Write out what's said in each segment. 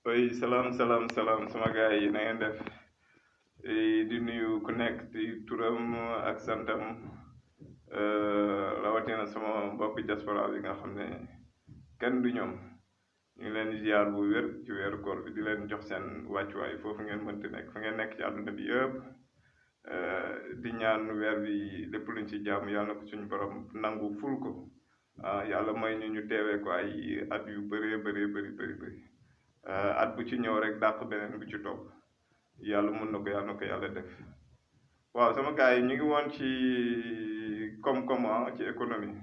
oy salaam sama gaay yi na ngeen def di nuyu ku nekk di turam ak santam rawatina sama mbokk diaspora bi nga xam ne kenn du ñoom ñu ngi leen di ziar bu wér ci weeru koor bi di leen jox seen wàccuwaay foofu ngeen mënti nekk fa ngeen nekk ci àdduna bi yëpp di ñaan weer bi lépp luñ ci jàmm yàlla na ko suñu borom nangu ful ko yàlla may ñu teewee ko ay at yu bëri at bu ci ñëw rek dàq beneen bu ci topp yàlla mën na ko yàlla def waaw sama gars yi ñu ngi woon ci koom-koom ci économie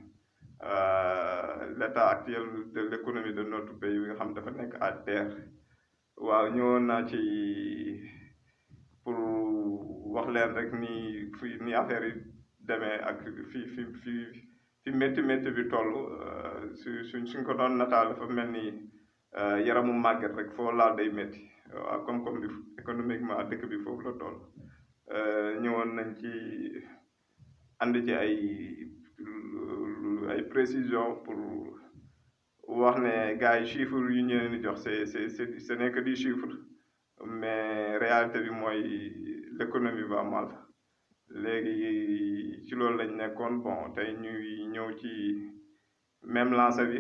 l'état actuel de l'économie de notre pays bi nga xam dafa nekk à terre waaw ñëwoon naa ci pour wax leen rek ni affaire yi demee ak fi métti bi toll suñ ko doon nataal dafa mel ni yaramu màgget rek foo laal day métti waaw comme bi économiquement dëkk bi foofu la toll ñëwoon nañ ci ànd ci ay précision pour wax ne gars yi chiffres yu ñu leen di jox ce n'est que des chiffres mais réalité bi mooy l'économie va mal léegi ci loolu lañ nekkoon bon tey ñuy ñëw ci même lancé bi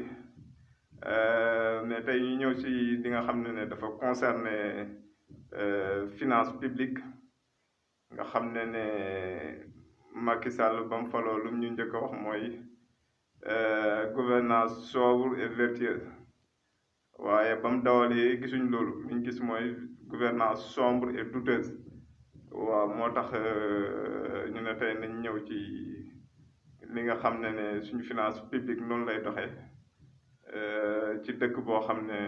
mais tey ñu ñëw ci li nga xam ne dafa concerner finance publique nga xam ne Macky Sall ba mu faloo lu ñu njëkk a wax mooy gouvernance sobre et vertueuse waaye ba mu dawalee gisuñ loolu li ñu gis mooy gouvernance sombre et douteuse waaw moo tax ñu ne tey nañ ñëw ci li nga xam ne suñu finance publique noonu lay doxee ci dëkk boo xam ne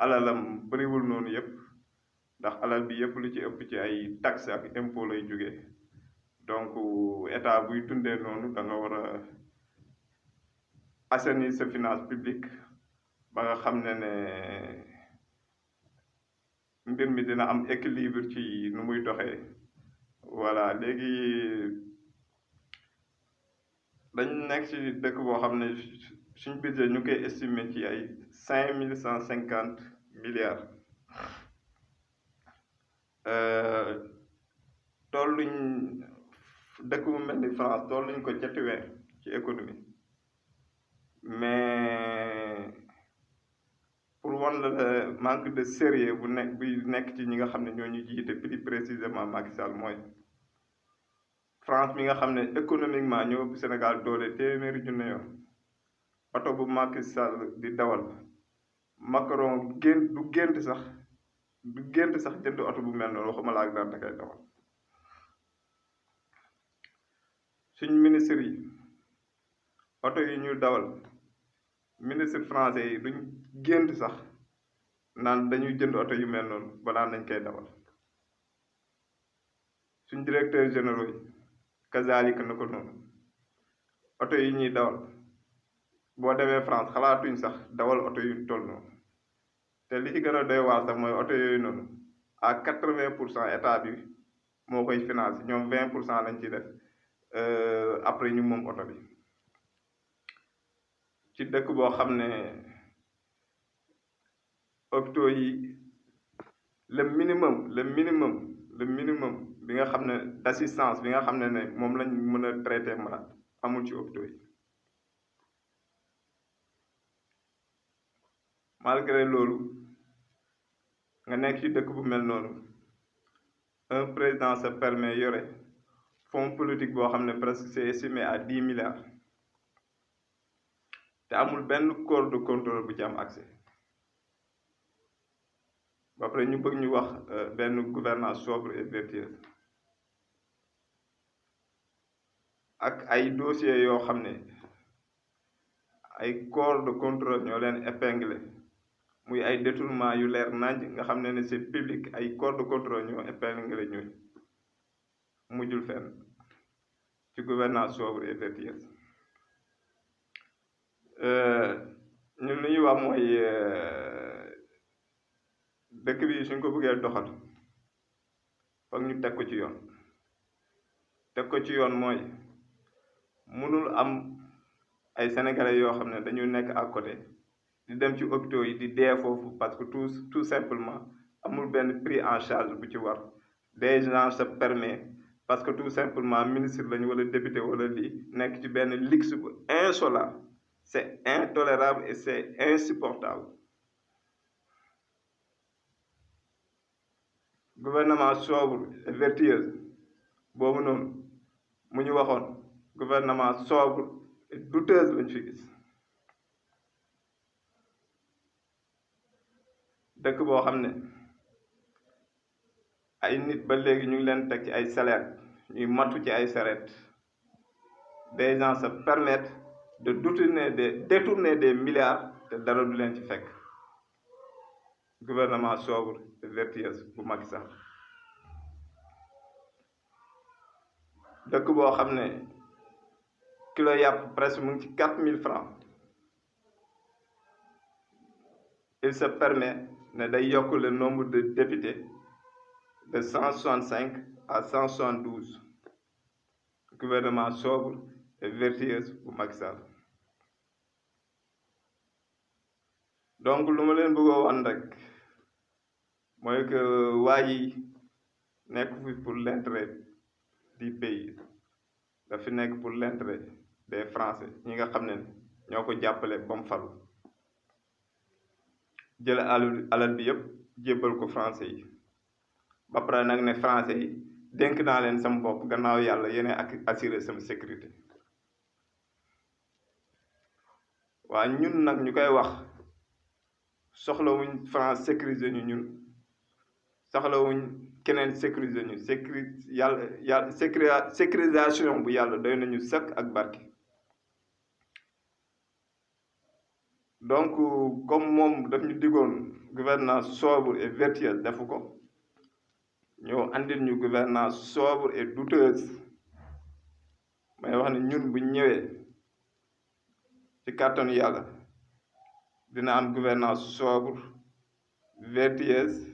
alalam bëriwul noonu yëpp ndax alal bi yëpp lu ci ëpp ci ay taxes ak impôt lay jóge donc état buy dundee noonu da nga war a assainir sa finance publique ba nga xam ne mbir mi dina am équilibre ci nu muy doxee voilà léegi dañ nekk ci dëkk boo xam ne suñ budget ñu koy estimer ci ay 5150 milliards tolluñ dëkk bu mel ni France tolluñ ko ñetti weer ci économie mais pour wan la manque de sérieux bu nekk ci ñi nga xam ne ñoo ñu jiite plus précisément Macky Sall mooy France mi nga xam ne économiquement ñoo ëpp Sénégal doole téeméeri junne yoon oto bu Macky Sall di dawal Macron du gént sax jënd oto bu mel noonu waxuma laa ak daan da koy dawal suñ ministre yi oto yi ñu dawal ministre français yi duñ gént sax naan dañuy jënd oto yu mel noonu balaa nañ koy dawal suñ directeur généraux yi kazaalika na ko noonu oto yi ñuy dawal boo demee France xalaatuñ sax dawal oto yu toll noonu te li ci gën a doy waar sax mooy oto yooyu noonu à 80% état bi moo koy financé ñoom 20% lañ ci def après ñu moom oto bi ci dëkk boo xam ne hôpitaux yi le minimum bi nga xam ne d'assistance bi nga xam ne moom lañ mën a traiter malade amul ci hôpitaux yi malgré loolu nga nekk ci dëkk bu mel noonu un président se permet yore fonds politique boo xam ne presque c'est estimé à 10 milliards te amul benn corps de contrôle bu ci am accès ba pare ñu bëgg ñu wax benn gouvernance sobre et vertueuse ak ay dossiers yoo xam ne ay corps de contrôle ñoo leen épinglé muy ay détournement yu leer nañ nga xam ne c'est public ay corps de contrôle ñoo épinglé ñooy mujjul fenn ci gouvernance sobre et vertueuse ñun li ñuy wax mooy dëkk bi suñ ko bëggee doxal foog ñu teg ko ci yoon mooy mënul am ay sénégalais yoo xam ne dañu nekk à côté di dem ci hôpitaux yi di dee foofu parce que tout simplement amul benn pris en charge bu ci war des gens se permet parce que tout simplement ministre lañu wala député wala lii nekk ci benn luxe bu insolent. C'est intolérable et c'est insupportable. Gouvernement sobre et vertueux boobu noonu mu ñu waxoon gouvernement sobre et douteuse lañ fi gis dëkk boo xam ne ay nit ba léegi ñu ngi leen teg ci ay salaire ñuy matu ci ay saret des gens se permettent de détourner des milliards te dara du leen ci fekk gouvernement sobre et vertueux bu Macky Sall dëkk boo xam ne kilo yàpp presque mu ngi ci 4000 francs il se permet ne day yokk le nombre de députés de 165 à 172 gouvernement sobre et vertueux bu Macky Sall donc lu ma leen bëggoo wan rek mooy que waa yi nekk fi pour l'intérêt du pays dafi nekk pour l'intérêt des Français ñi nga xam ne ñoo ko jàppale ba mu falu jël alal bi yëpp jébbal ko français yi ba pare nag ne français yi dénk naa leen sama bopp gannaaw yàlla yéen ak assurer sama sécurité waa ñun nag ñu koy wax soxlawuñ France sécuriser ñu ñun soxlawuñ keneen sécuriser ñu sécurisation bu yàlla doy nañu sëkk ak barke donc comme moom daf ñu diggoon gouvernance sobre et vertueuse defu ko ñoo andil ñu gouvernance sobre et douteuse may wax ne ñun bu ñëwee ci kàttanu yàlla dina am gouvernance sobre vertueuse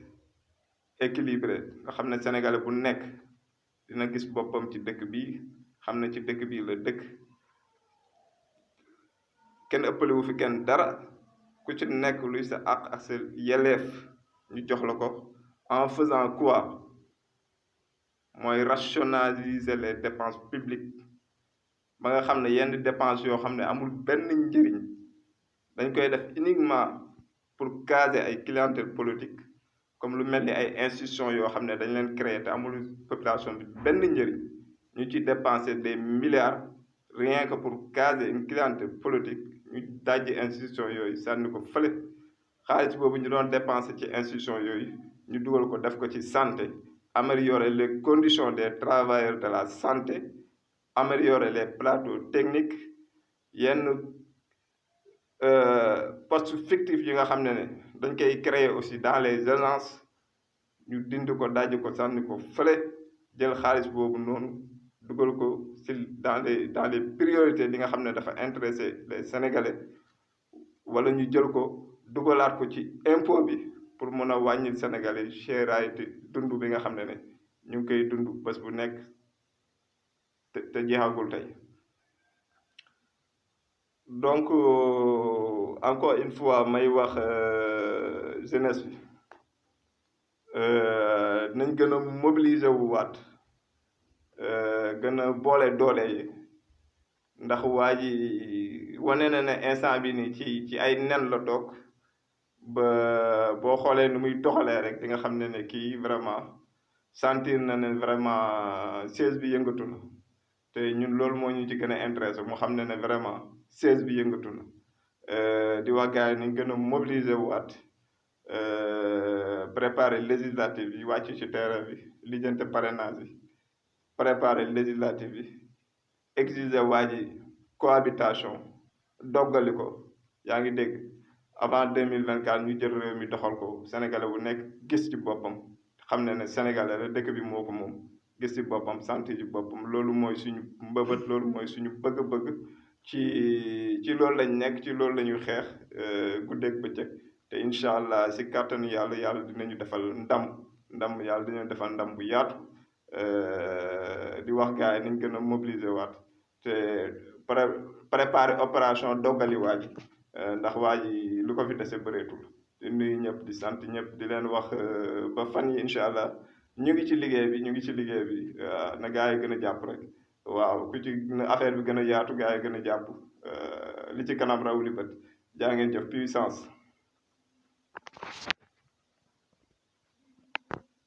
équilibrée nga xam ne sénégalais bu nekk dina gis boppam ci dëkk bi xam ne ci dëkk bi la dëkk kenn ëppalewu fi kenn dara ku ci nekk luy sa àq ak sa yelleef ñu jox la ko en faisant quoi mooy rationaliser les dépenses publiques ba nga xam ne yenn dépenses yoo xam ne amul benn njëriñ dañ koy def uniquement pour caser ay clientèle politique comme lu mel ni ay institutions yoo xam ne dañ leen créer te amul population bi benn njëriñ ñu ci dépenser des milliards rien que pour caser une clientèle politique ñu dajji institution yooyu sànni ko fële xaalis boobu ñu doon dépenser ci institution yooyu ñu dugal ko def ko ci santé améliorer les conditions des travailleurs de la santé améliorer les plateaux techniques yenn postes fictifs yi nga xam ne dañ koy créer aussi dans les agences ñu dindi ko dajji ko sànni ko fële jël xaalis boobu noonu dugal ko ci dans les priorités li nga xam ne dafa intéresser les Sénégalais wala ñu jël ko dugalaat ko ci impôt bi pour mën a wàññil Sénégalais cherté dund bi nga xam ne ñu ngi koy dund bés bu nekk te jeexagul tey donc encore une fois may wax jeunesse bi nañ gën a mobiliser wu waat gën a boole doole yi ndax waa ji wane na ne instant bi nii ci ay nen la toog ba boo xoolee nu muy doxalee rek di nga xam ne kii vraiment sentir na ne vraiment siège bi yëngatu na te ñun loolu moo ñu ci gën a intéressé mu xam ne vraiment siège bi yëngatu na di wax gars yi nañ gën a mobiliser waat préparer législative yi wàcc ci terrain bi lijjante parrainage yi préparer législative yi exiger waa ji cohabitation doggali ko yaa ngi dégg avant 2024 ñu jël réew mi doxal ko sénégalais bu nekk gis ci boppam xam ne sénégalais la dëkk bi moo ko moom gis ci boppam santé ci boppam loolu mooy suñu mbëbët loolu mooy suñu bëgg-bëgg ci loolu lañ nekk ci loolu la ñuy xeex guddeeg bëccëg te incha allah si kàttanu yàlla dinañu defal ndam yàlla dinañu defal ndam bu yaatu di wax gars yi nañ gën a mobiliser waat te préparer opération doggali waaj ndax waa ji lu ko fi dese bëreetul di nuyu ñëpp di sant ñëpp di leen wax ba fan yi incha allah ñu ngi ci liggéey bi ñu ngi ci liggéey bi na gaa yi gën a jàpp rek waaw ku ci affaire bi gën a yaatu gaa yi gën a jàpp li ci kanam raw li bët jaa ngeen jëf puissance